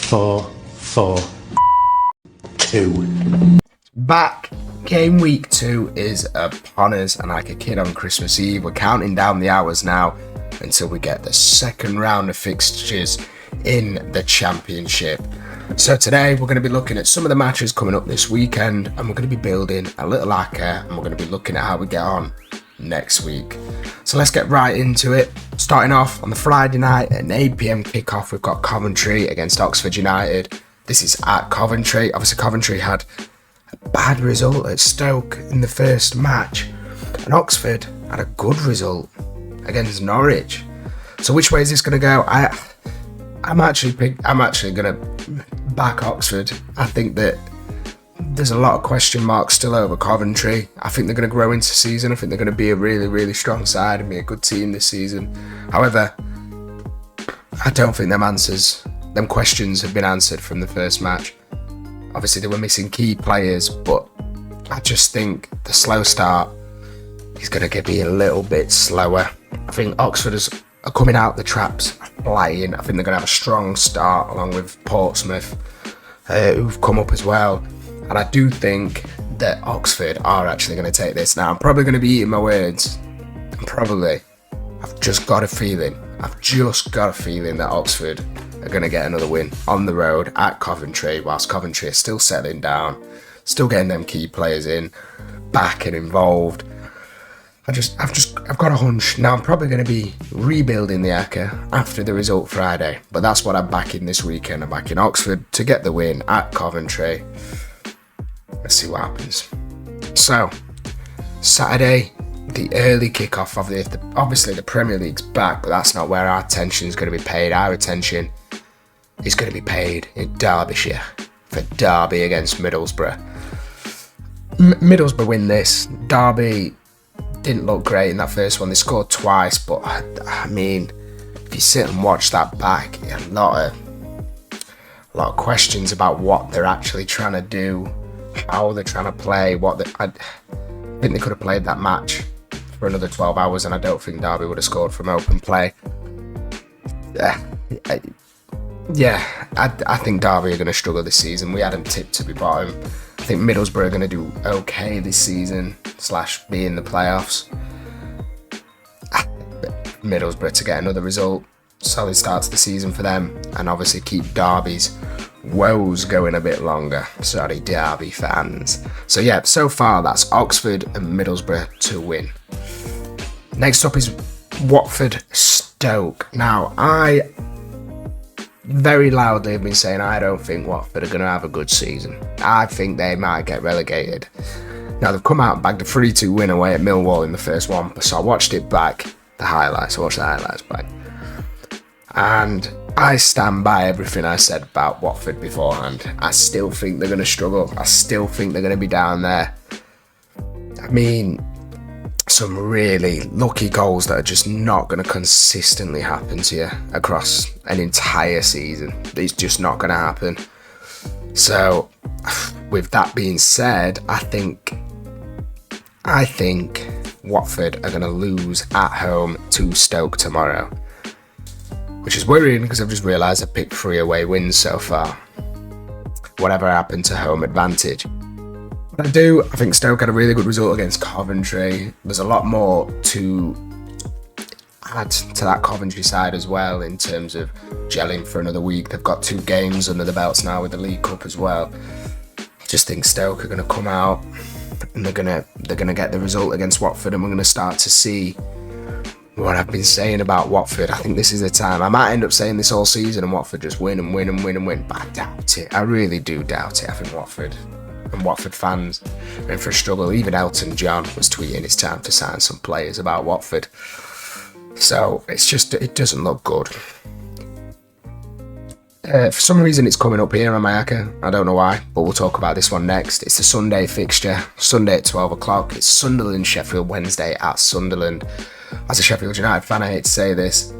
4-4-2. Back. Game week 2 is upon us, and like a kid on Christmas Eve, we're counting down the hours now until we get the second round of fixtures in the Championship. So today we're going to be looking at some of the matches coming up this weekend, and we're going to be building a little ACCA, and we're going to be looking at how we get on next week. So let's get right into it. Starting off on the Friday night at an 8 PM kickoff, we've got Coventry against Oxford United. This is at Coventry. Obviously Coventry had a bad result at Stoke in the first match, and Oxford had a good result against Norwich. So which way is this going to go? I'm actually going to back Oxford. I think that there's a lot of question marks still over Coventry. I think they're going to grow into season. I think they're going to be a really, really strong side and be a good team this season. However, I don't think them questions have been answered from the first match. Obviously, they were missing key players, but I just think the slow start is going to be a little bit slower. I think Oxford are coming out the traps flying. I think they're going to have a strong start along with Portsmouth, who've come up as well. And I do think that Oxford are actually going to take this. Now, I'm probably going to be eating my words. I've just got a feeling that Oxford are going to get another win on the road at Coventry, whilst Coventry are still settling down, still getting them key players in, back and involved. I've got a hunch. Now I'm probably going to be rebuilding the ACCA after the result Friday, but that's what I'm backing this weekend. I'm backing Oxford to get the win at Coventry. Let's see what happens. So, Saturday, the early kickoff of obviously the Premier League's back, but that's not where our attention is going to be paid. Our attention is going to be paid in Derbyshire for Derby against Middlesbrough. Middlesbrough win this. Derby didn't look great in that first one. They scored twice, but I mean, if you sit and watch that back, a lot of questions about what they're actually trying to do, how they're trying to play. I think they could have played that match for another 12 hours, and I don't think Derby would have scored from open play. I think Derby are going to struggle this season. We had them tipped to be bottom. I think Middlesbrough are going to do okay this season / be in the playoffs. Middlesbrough to get another result, solid start to the season for them, and obviously keep Derby's woes going a bit longer. Sorry, Derby fans. So yeah, so far that's Oxford and Middlesbrough to win. Next up is Watford Stoke. Now, I very loudly have been saying I don't think Watford are going to have a good season. I think they might get relegated. Now, they've come out and bagged a 3-2 win away at Millwall in the first one, so I watched it back, I watched the highlights back. And I stand by everything I said about Watford beforehand. I still think they're going to struggle. I still think they're going to be down there. I mean, some really lucky goals that are just not going to consistently happen to you across an entire season. It's just not going to happen. So, with that being said, I think Watford are going to lose at home to Stoke tomorrow, which is worrying because I've just realised I picked 3 away wins so far. Whatever happened to home advantage. But I think Stoke had a really good result against Coventry. There's a lot more to add to that Coventry side as well in terms of gelling for another week. They've got 2 games under the belts now with the League Cup as well. I just think Stoke are going to come out and they're going to get the result against Watford, and we're going to start to see what I've been saying about Watford. I think this is the time. I might end up saying this all season and Watford just win and win and win and win, but I doubt it. I really do doubt it. I think Watford and Watford fans are in for a struggle. Even Elton John was tweeting it's time to sign some players about Watford. So it doesn't look good. For some reason it's coming up here on my ACCA. I don't know why, but we'll talk about this one next. It's the Sunday fixture, Sunday at 12 o'clock. It's Sunderland-Sheffield Wednesday at Sunderland. As a Sheffield United fan, I hate to say this,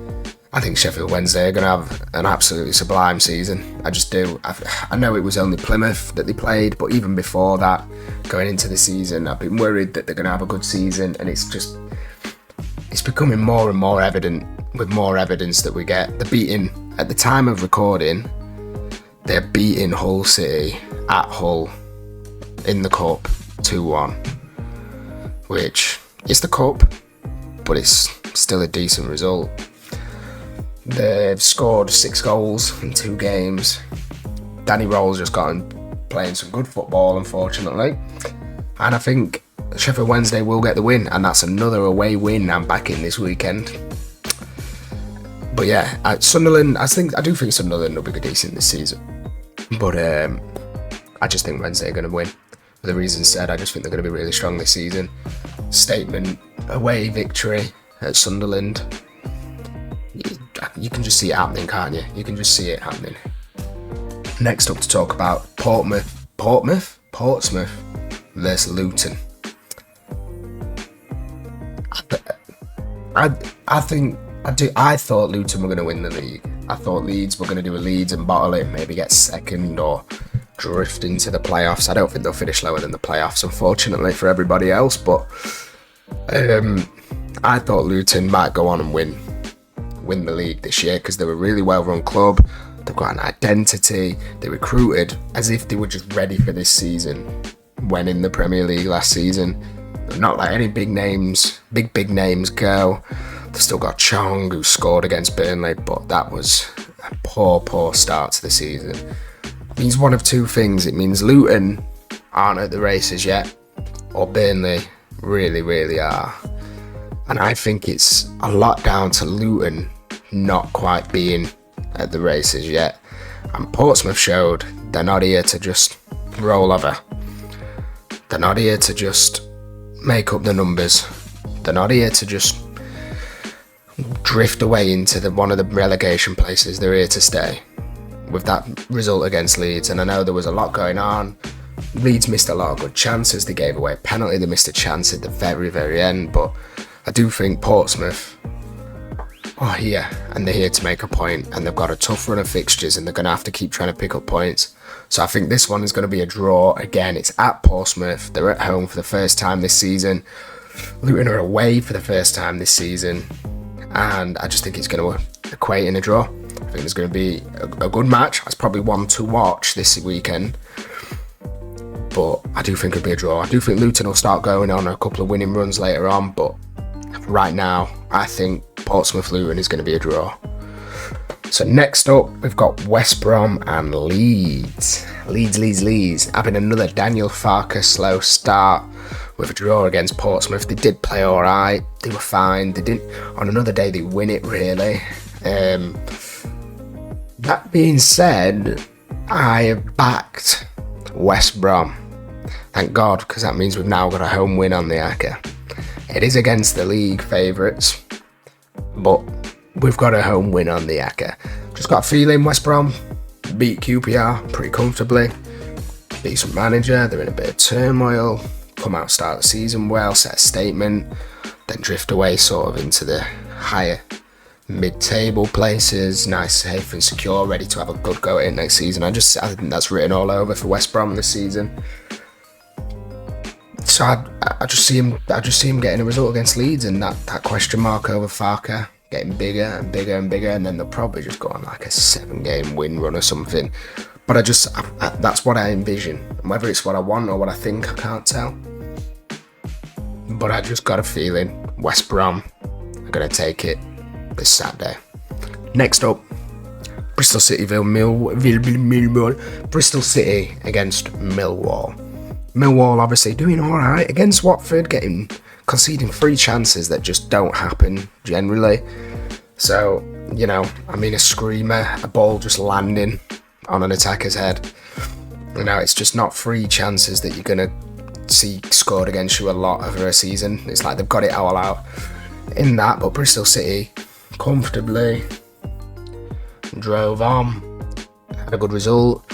I think Sheffield Wednesday are going to have an absolutely sublime season. I just do. I know it was only Plymouth that they played, but even before that, going into the season, I've been worried that they're going to have a good season, and it's becoming more and more evident with more evidence that we get. The beating, at the time of recording, they're beating Hull City at Hull in the cup 2-1, which is the cup, but it's still a decent result. They've scored 6 goals in 2 games. Danny Rolls just got him playing some good football, unfortunately. And I think Sheffield Wednesday will get the win, and that's another away win. I'm back in this weekend. But yeah, Sunderland, I do think Sunderland will be decent this season. But I just think Wednesday are going to win. For the reasons said, I just think they're going to be really strong this season. Statement away victory at Sunderland. You can just see it happening, can't you? You can just see it happening. Next up to talk about Portsmouth versus Luton. I thought Luton were going to win the league. I thought Leeds were going to do a Leeds and bottle it, maybe get second or drift into the playoffs. I don't think they'll finish lower than the playoffs, unfortunately for everybody else. But I thought Luton might go on and win the league this year because they're a really well-run club. They've got an identity. They recruited as if they were just ready for this season when in the Premier League last season. They're not like any big names go. They've still got Chong, who scored against Burnley, but that was a poor start to the season. It means one of two things. It means Luton aren't at the races yet, or Burnley really are. And I think it's a lot down to Luton not quite being at the races yet. And Portsmouth showed they're not here to just roll over. They're not here to just make up the numbers. They're not here to just drift away into one of the relegation places. They're here to stay. With that result against Leeds, and I know there was a lot going on. Leeds missed a lot of good chances. They gave away a penalty. They missed a chance at the very end. But I do think Portsmouth are here, and they're here to make a point, and they've got a tough run of fixtures, and they're going to have to keep trying to pick up points. So I think this one is going to be a draw. Again, it's at Portsmouth. They're at home for the first time this season. Luton are away for the first time this season, and I just think it's going to equate in a draw. I think there's going to be a good match. It's probably one to watch this weekend, but I do think it'll be a draw. I do think Luton will start going on a couple of winning runs later on, but right now I think Portsmouth-Luton is going to be a draw. So next up, we've got West Brom and Leeds. Leeds. Having another Daniel Farke slow start with a draw against Portsmouth. They did play alright. They were fine. They didn't. On another day, they win it, really. That being said, I have backed West Brom. Thank God, because that means we've now got a home win on the Acker. It is against the league favourites, but we've got a home win on the Acker. Just got a feeling West Brom beat QPR pretty comfortably. Decent manager, they're in a bit of turmoil. Come out, start the season well, set a statement, then drift away sort of into the higher mid-table places, nice, safe and secure, ready to have a good go at it next season. I think that's written all over for West Brom this season. So I just see him getting a result against Leeds, and that question mark over Farke getting bigger and bigger, and then they'll probably just go on like a 7-game win run or something. But that's what I envision. And whether it's what I want or what I think, I can't tell. But I just got a feeling West Brom are going to take it this Saturday. Next up, Bristol City Bristol City against Millwall. Millwall obviously doing alright against Watford, conceding 3 chances that just don't happen generally. So, a screamer, a ball just landing on an attacker's head. It's just not 3 chances that you're going to see scored against you a lot over a season. It's like they've got it all out in that, but Bristol City comfortably drove on, had a good result.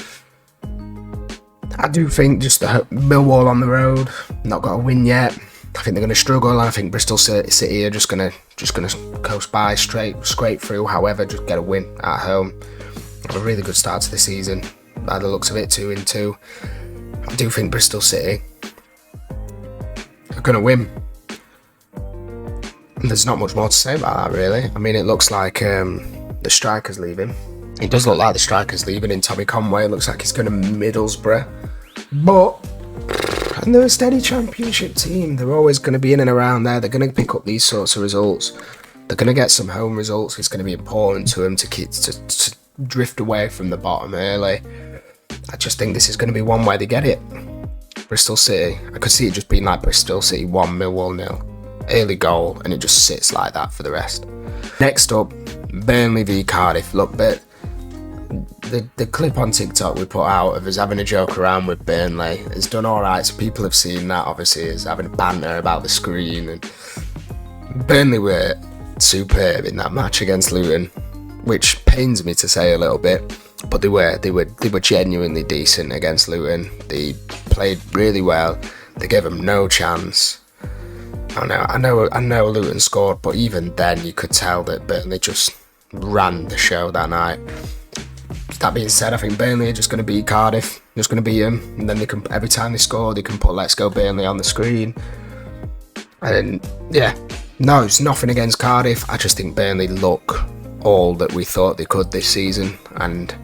I do think just the Millwall on the road, not got a win yet. I think they're going to struggle. I think Bristol City are just going to coast by, scrape through. However, just get a win at home. Have a really good start to the season. By the looks of it, 2-2. I do think Bristol City are going to win. There's not much more to say about that, really. It looks like the striker's leaving. It does look like the striker's leaving in Tommy Conway. It looks like he's going to Middlesbrough. But, and they're a steady Championship team. They're always going to be in and around there. They're going to pick up these sorts of results. They're going to get some home results. It's going to be important to them to drift away from the bottom early. I just think this is going to be one where they get it. Bristol City. I could see it just being like Bristol City 1, Millwall 0. Early goal, and it just sits like that for the rest. Next up, Burnley v Cardiff. Look, but the clip on TikTok we put out of us having a joke around with Burnley has done alright, so people have seen that, obviously, as having banter about the screen. And Burnley were superb in that match against Luton, which pains me to say a little bit, but they were genuinely decent against Luton. They played really well. They gave them no chance. I know Luton scored, but even then you could tell that Burnley just ran the show that night. That being said, I think Burnley are just going to beat Cardiff, just going to beat them, and then they can, every time they score, they can put "Let's Go Burnley" on the screen. And yeah, no, it's nothing against Cardiff. I just think Burnley look all that we thought they could this season, and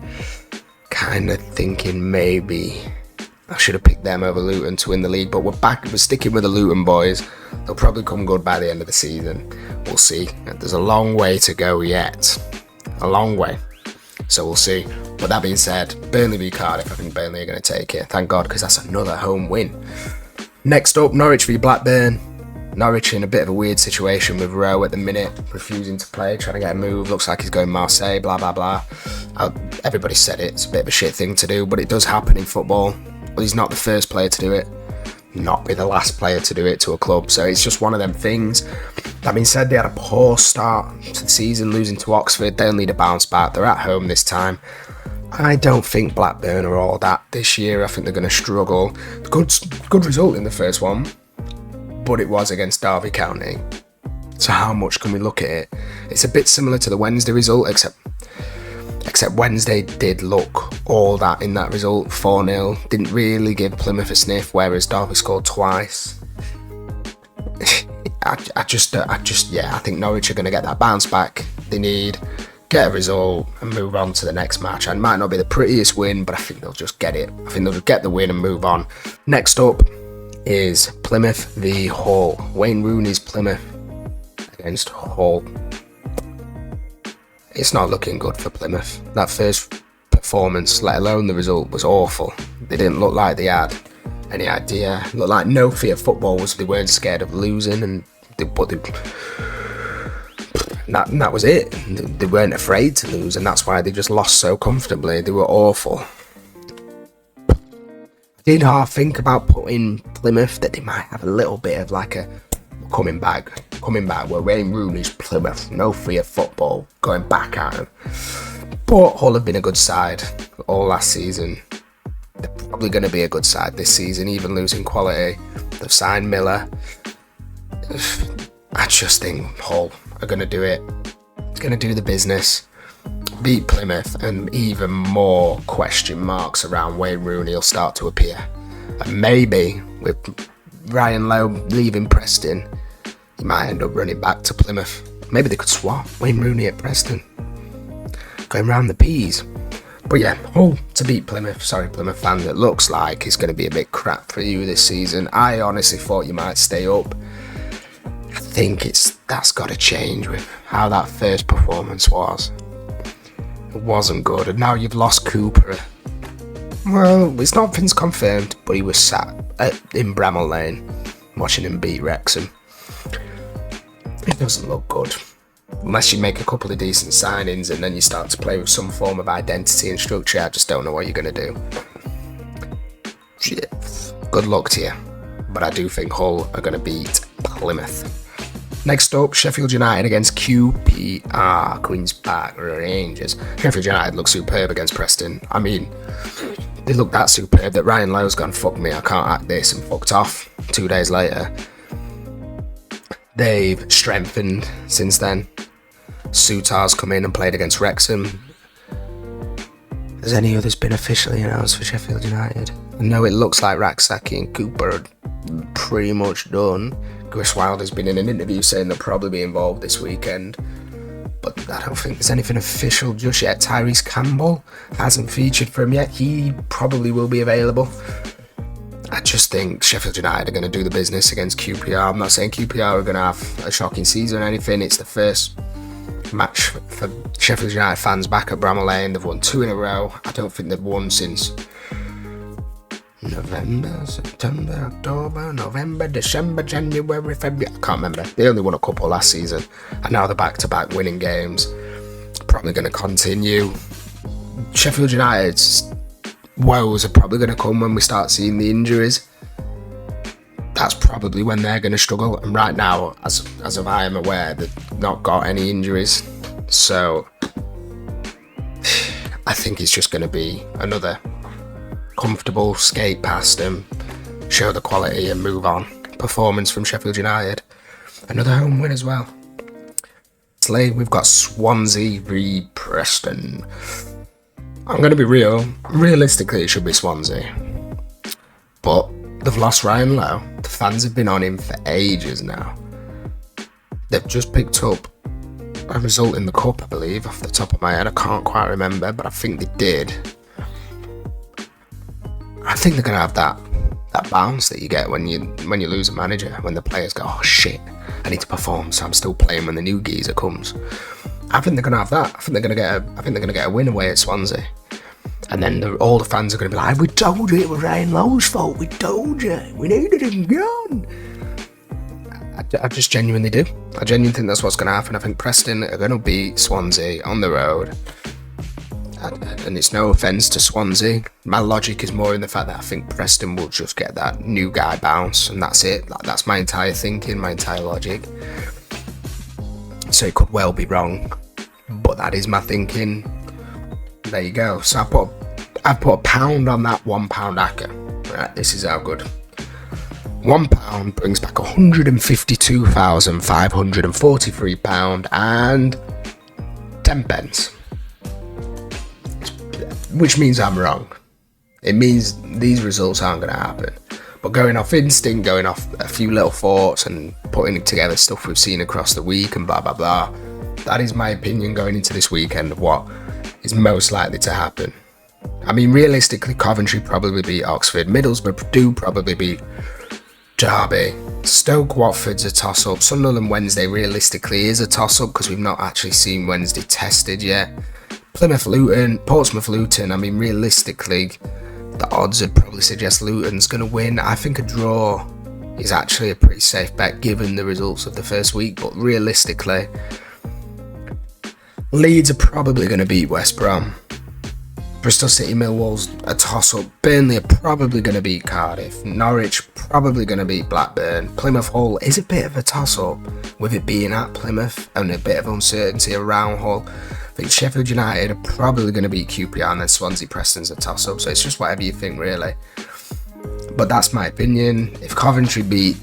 kind of thinking maybe I should have picked them over Luton to win the league. But we're sticking with the Luton boys. They'll probably come good by the end of the season. We'll see. There's a long way to go yet. A long way. So we'll see. But that being said, Burnley v Cardiff, I think Burnley are going to take it. Thank God, because that's another home win. Next up, Norwich v Blackburn. Norwich in a bit of a weird situation with Rowe at the minute, refusing to play, trying to get a move. Looks like he's going Marseille, blah, blah, blah. Everybody said it. It's a bit of a shit thing to do, but it does happen in football. Well, he's not the first player to do it. Not be the last player to do it to a club. So it's just one of them things. That being said, they had a poor start to the season, losing to Oxford. They'll need a bounce back. They're at home this time. I don't think Blackburn are all that this year. I think they're going to struggle. Good result in the first one, but it was against Derby County. So how much can we look at it? It's a bit similar to the Wednesday result, except Wednesday did look all that in that result. 4-0. Didn't really give Plymouth a sniff, whereas Derby scored twice. I think Norwich are going to get that bounce back they need, get a result, and move on to the next match. And it might not be the prettiest win, but I think they'll just get it. I think they'll just get the win and move on. Next up is Plymouth v Hull. Wayne Rooney's Plymouth against Hull. It's not looking good for Plymouth. That first performance, let alone the result, was awful. They didn't look like they had any idea. It looked like no fear football was. They weren't scared of losing, and that was it. They weren't afraid to lose, and that's why they just lost so comfortably. They were awful. I did half think about putting Plymouth, that they might have a little bit of like a coming back where Wayne Rooney's Plymouth, no fear football, going back at him. But Hull have been a good side all last season. They're probably going to be a good side this season, even losing quality. They've signed Miller. I just think Hull are going to do it. It's going to do the business, beat Plymouth, and even more question marks around Wayne Rooney will start to appear. And maybe with Ryan Lowe leaving Preston, he might end up running back to Plymouth. Maybe they could swap Wayne Rooney at Preston, going round the peas. But yeah, Hull to beat Plymouth. Sorry, Plymouth fans, it looks like it's going to be a bit crap for you this season. I honestly thought you might stay up. I think that's got to change with how that first performance was. It wasn't good, and now you've lost Cooper. Well, it's not Vince confirmed, but he was sat in Bramall Lane watching him beat Wrexham. It doesn't look good. Unless you make a couple of decent signings and then you start to play with some form of identity and structure, I just don't know what you're going to do. Shit. Good luck to you. But I do think Hull are going to beat Plymouth. Next up, Sheffield United against QPR, Queen's Park Rangers. Sheffield United look superb against Preston. I mean, they look that superb that Ryan Lowe's gone, fuck me, I can't act this, and fucked off 2 days later. They've strengthened since then. Sutar's come in and played against Wrexham. Has any others been officially announced for Sheffield United? I know it looks like Raksaki and Cooper are pretty much done. Chris Wilder's been in an interview saying they'll probably be involved this weekend. but I don't think there's anything official just yet. Tyrese Campbell hasn't featured for him yet. He probably will be available. I just think Sheffield United are going to do the business against QPR. I'm not saying QPR are going to have a shocking season or anything. It's the first match for Sheffield United fans back at Bramall Lane. They've won 2 in a row. I don't think they've won since November, September, October, November, December, January, February. I can't remember. They only won a couple last season, and now they're back-to-back winning games. Probably going to continue. Sheffield United's woes are probably going to come when we start seeing the injuries. That's probably when they're going to struggle. And right now, as of I am aware, they've not got any injuries. So I think it's just going to be another comfortable skate past them, show the quality and move on performance from Sheffield United. Another home win as well. Lastly, we've got Swansea v Preston. I'm going to be real. Realistically, it should be Swansea. But they've lost Ryan Lowe. The fans have been on him for ages now. They've just picked up a result in the cup, I believe, off the top of my head. I can't quite remember, but I think they did. I think they're going to have that bounce that you get when you lose a manager, when the players go, oh shit, I need to perform, so I'm still playing when the new geezer comes. I think they're going to have that. I think they're going to get a win away at Swansea. And then all the fans are going to be like, we told you it was Ryan Lowe's fault. We told you. We needed him gone. I just genuinely do. I genuinely think that's what's going to happen. I think Preston are going to beat Swansea on the road. And it's no offence to Swansea. My logic is more in the fact that I think Preston will just get that new guy bounce. And that's it. That's my entire thinking, my entire logic. So it could well be wrong. But that is my thinking. There you go. So I put a pound on that £1 acca. Right, this is how good. £1 brings back £152,543 and 10 pence. Which means I'm wrong. It means these results aren't going to happen. But going off instinct, going off a few little thoughts and putting together stuff we've seen across the week and blah, blah, blah. That is my opinion going into this weekend of what is most likely to happen. I mean, realistically, Coventry probably beat Oxford. Middlesbrough do probably beat Derby. Stoke Watford's a toss-up. Sunderland Wednesday realistically is a toss-up because we've not actually seen Wednesday tested yet. Plymouth Luton, Portsmouth Luton, I mean, realistically, the odds would probably suggest Luton's going to win. I think a draw is actually a pretty safe bet given the results of the first week, but realistically, Leeds are probably going to beat West Brom. Bristol City Millwall's a toss-up. Burnley are probably going to beat Cardiff. Norwich probably going to beat Blackburn. Plymouth Hull is a bit of a toss-up with it being at Plymouth and a bit of uncertainty around Hull. I think Sheffield United are probably going to beat QPR and then Swansea Preston's a toss-up. So it's just whatever you think, really. But that's my opinion. If Coventry beat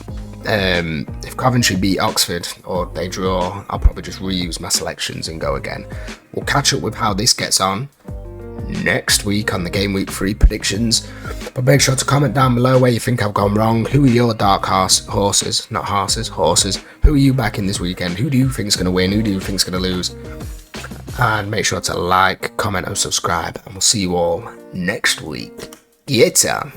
Oxford or they draw, I'll probably just reuse my selections and go again. We'll catch up with how this gets on next week on the Game Week 3 predictions. But make sure to comment down below where you think I've gone wrong. Who are your dark horses? Not horses, horses. Who are you backing this weekend? Who do you think is going to win? Who do you think is going to lose? And make sure to like, comment and subscribe. And we'll see you all next week. Get on.